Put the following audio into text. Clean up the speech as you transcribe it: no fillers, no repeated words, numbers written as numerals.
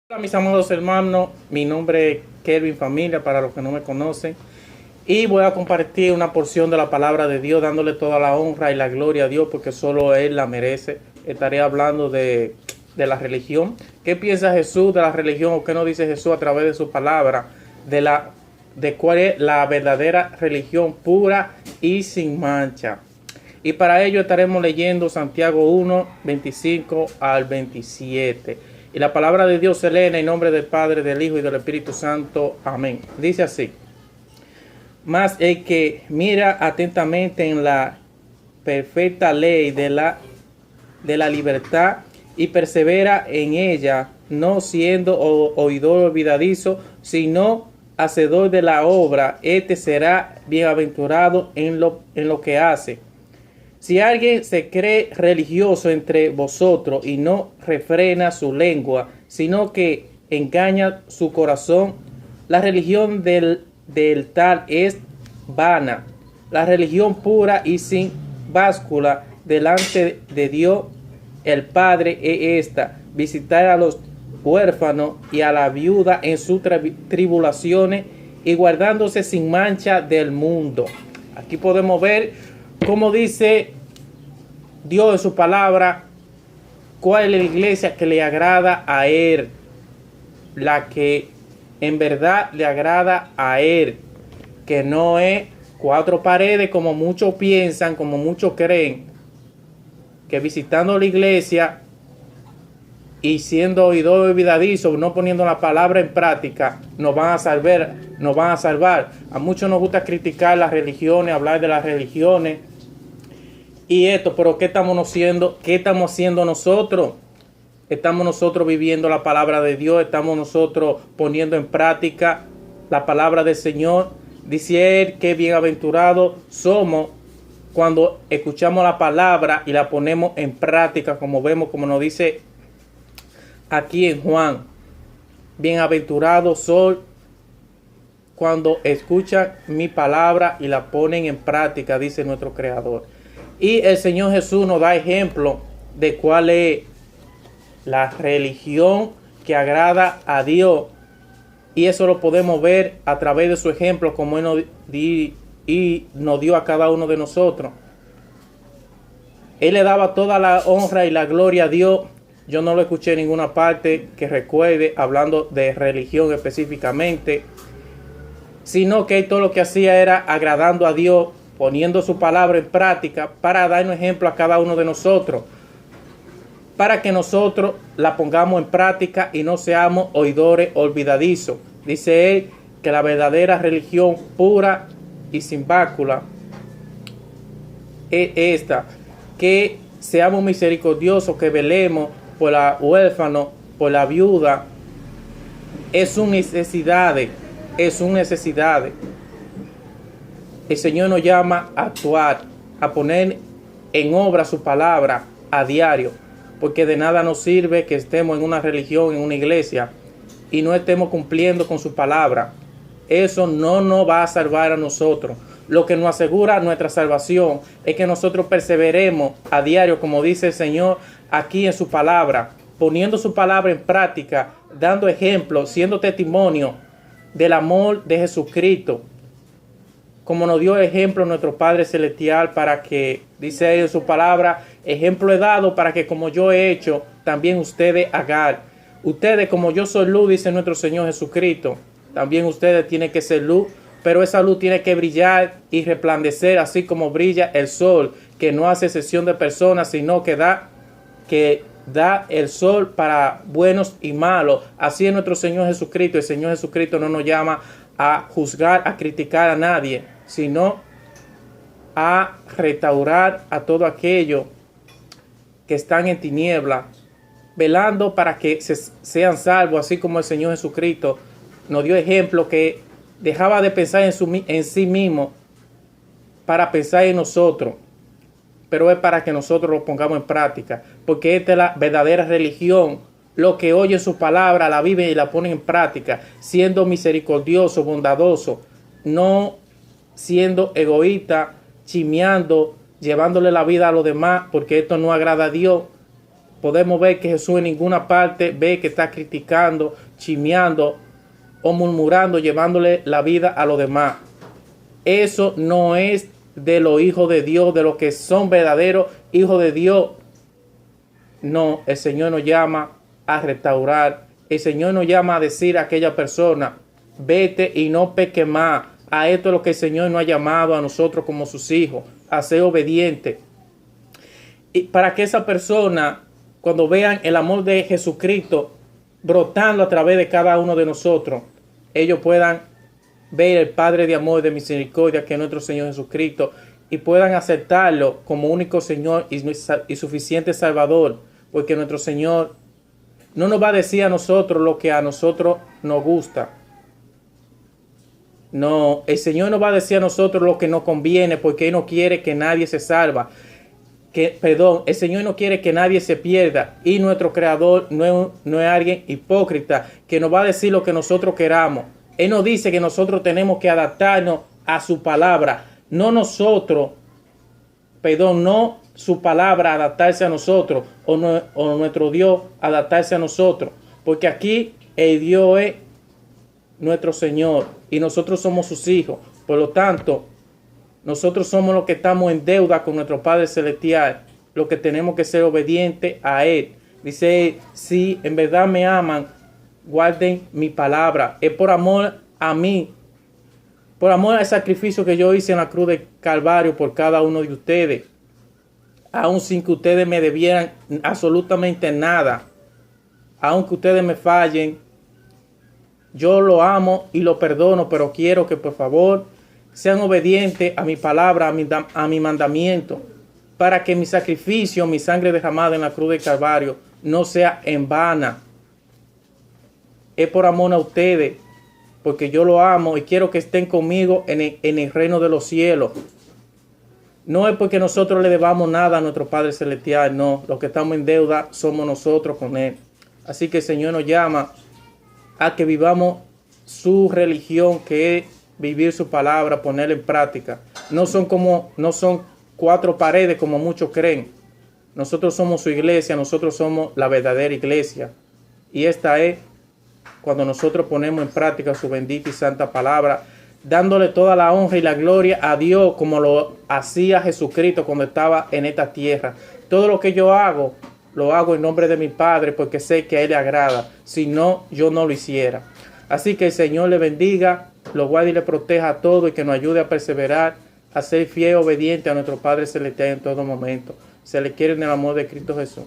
Hola mis amados hermanos, mi nombre es Kelvin Familia para los que no me conocen y voy a compartir una porción de la palabra de Dios dándole toda la honra y la gloria a Dios porque solo Él la merece. Estaré hablando de la religión. ¿Qué piensa Jesús de la religión o qué nos dice Jesús a través de su palabra de cuál es la verdadera religión pura y sin mancha? Y para ello estaremos leyendo Santiago 1, 25 al 27. Y la palabra de Dios se lee en el nombre del Padre, del Hijo y del Espíritu Santo. Amén. Dice así: mas el que mira atentamente en la perfecta ley de la libertad y persevera en ella, no siendo oidor olvidadizo, sino hacedor de la obra, este será bienaventurado en lo que hace. Si alguien se cree religioso entre vosotros y no refrena su lengua, sino que engaña su corazón, la religión del tal es vana. La religión pura y sin báscula delante de Dios el Padre es esta: visitar a los huérfanos y a la viuda en sus tribulaciones y guardándose sin mancha del mundo. Aquí podemos ver cómo dice Dios en su palabra cuál es la iglesia que le agrada a Él, la que en verdad le agrada a Él, que no es cuatro paredes como muchos piensan, como muchos creen, que visitando la iglesia y siendo oidor olvidadizo, no poniendo la palabra en práctica, nos van a salvar. A muchos nos gusta criticar las religiones, hablar de las religiones y esto, pero ¿qué estamos haciendo? ¿Qué estamos haciendo nosotros? ¿Estamos nosotros viviendo la palabra de Dios? ¿Estamos nosotros poniendo en práctica la palabra del Señor? Dice Él que bienaventurados somos cuando escuchamos la palabra y la ponemos en práctica, como vemos, como nos dice aquí en Juan. Bienaventurados son cuando escuchan mi palabra y la ponen en práctica, dice nuestro Creador. Y el Señor Jesús nos da ejemplo de cuál es la religión que agrada a Dios. Y eso lo podemos ver a través de su ejemplo, como Él nos dio a cada uno de nosotros. Él le daba toda la honra y la gloria a Dios. Yo no lo escuché en ninguna parte que recuerde hablando de religión específicamente, sino que todo lo que hacía era agradando a Dios, poniendo su palabra en práctica para darnos ejemplo a cada uno de nosotros, para que nosotros la pongamos en práctica y no seamos oidores olvidadizos. Dice Él que la verdadera religión pura y sin bácula es esta: que seamos misericordiosos, que velemos por la huérfano, por la viuda. Es su necesidad. El Señor nos llama a actuar, a poner en obra su palabra a diario, porque de nada nos sirve que estemos en una religión, en una iglesia, y no estemos cumpliendo con su palabra. Eso no nos va a salvar a nosotros. Lo que nos asegura nuestra salvación es que nosotros perseveremos a diario, como dice el Señor aquí en su palabra, poniendo su palabra en práctica, dando ejemplo, siendo testimonio del amor de Jesucristo, como nos dio ejemplo nuestro Padre Celestial, para que, dice Él en su palabra, ejemplo he dado para que como yo he hecho, también ustedes hagan. Ustedes, como yo soy luz, dice nuestro Señor Jesucristo, también ustedes tienen que ser luz, pero esa luz tiene que brillar y resplandecer así como brilla el sol, que no hace excepción de personas, sino que da el sol para buenos y malos. Así es nuestro Señor Jesucristo. El Señor Jesucristo no nos llama a juzgar, a criticar a nadie, sino a restaurar a todo aquello que están en tiniebla, velando para que sean salvos, así como el Señor Jesucristo nos dio ejemplo, que dejaba de pensar en sí mismo para pensar en nosotros, pero es para que nosotros lo pongamos en práctica, porque esta es la verdadera religión: lo que oye su palabra, la vive y la pone en práctica, siendo misericordioso, bondadoso, no siendo egoísta, chimeando, llevándole la vida a los demás, porque esto no agrada a Dios. podemos ver que Jesús en ninguna parte ve que está criticando, chismeando o murmurando, llevándole la vida a los demás. Eso no es de los hijos de Dios, de los que son verdaderos hijos de Dios. No, el Señor nos llama a restaurar. El Señor nos llama a decir a aquella persona, vete y no peque más. A esto es lo que el Señor nos ha llamado a nosotros como sus hijos, a ser obedientes. Y para que esa persona, cuando vean el amor de Jesucristo brotando a través de cada uno de nosotros, ellos puedan ver el Padre de amor y de misericordia que es nuestro Señor Jesucristo y puedan aceptarlo como único Señor y suficiente Salvador, porque nuestro Señor no nos va a decir a nosotros lo que a nosotros nos gusta. No, el Señor nos va a decir a nosotros lo que nos conviene, porque Él no quiere que nadie se salva. El Señor no quiere que nadie se pierda, y nuestro Creador no es alguien hipócrita que nos va a decir lo que nosotros queramos. Él nos dice que nosotros tenemos que adaptarnos a su palabra, no su palabra adaptarse a nosotros, o nuestro Dios adaptarse a nosotros, porque aquí el Dios es nuestro Señor y nosotros somos sus hijos. Por lo tanto, nosotros somos los que estamos en deuda con nuestro Padre Celestial, los que tenemos que ser obedientes a Él. Dice, si en verdad me aman, guarden mi palabra. Es por amor a mí, por amor al sacrificio que yo hice en la cruz de Calvario por cada uno de ustedes, aun sin que ustedes me debieran absolutamente nada, aunque ustedes me fallen, yo lo amo y lo perdono, pero quiero que por favor sean obedientes a mi palabra, a mi mandamiento, para que mi sacrificio, mi sangre derramada en la cruz de Calvario, no sea en vana. Es por amor a ustedes, porque yo lo amo y quiero que estén conmigo en el reino de los cielos. No es porque nosotros le debamos nada a nuestro Padre Celestial, no. Los que estamos en deuda somos nosotros con Él. Así que el Señor nos llama a que vivamos su religión, que es vivir su palabra, ponerla en práctica. No son 4 paredes como muchos creen. Nosotros somos su iglesia, nosotros somos la verdadera iglesia. Y esta es cuando nosotros ponemos en práctica su bendita y santa palabra, dándole toda la honra y la gloria a Dios como lo hacía Jesucristo cuando estaba en esta tierra. Todo lo que yo hago, lo hago en nombre de mi Padre, porque sé que a Él le agrada. Si no, yo no lo hiciera. Así que el Señor le bendiga, lo guarde y le proteja a todos y que nos ayude a perseverar, a ser fiel y obediente a nuestro Padre Celestial en todo momento. Se le quiere en el amor de Cristo Jesús.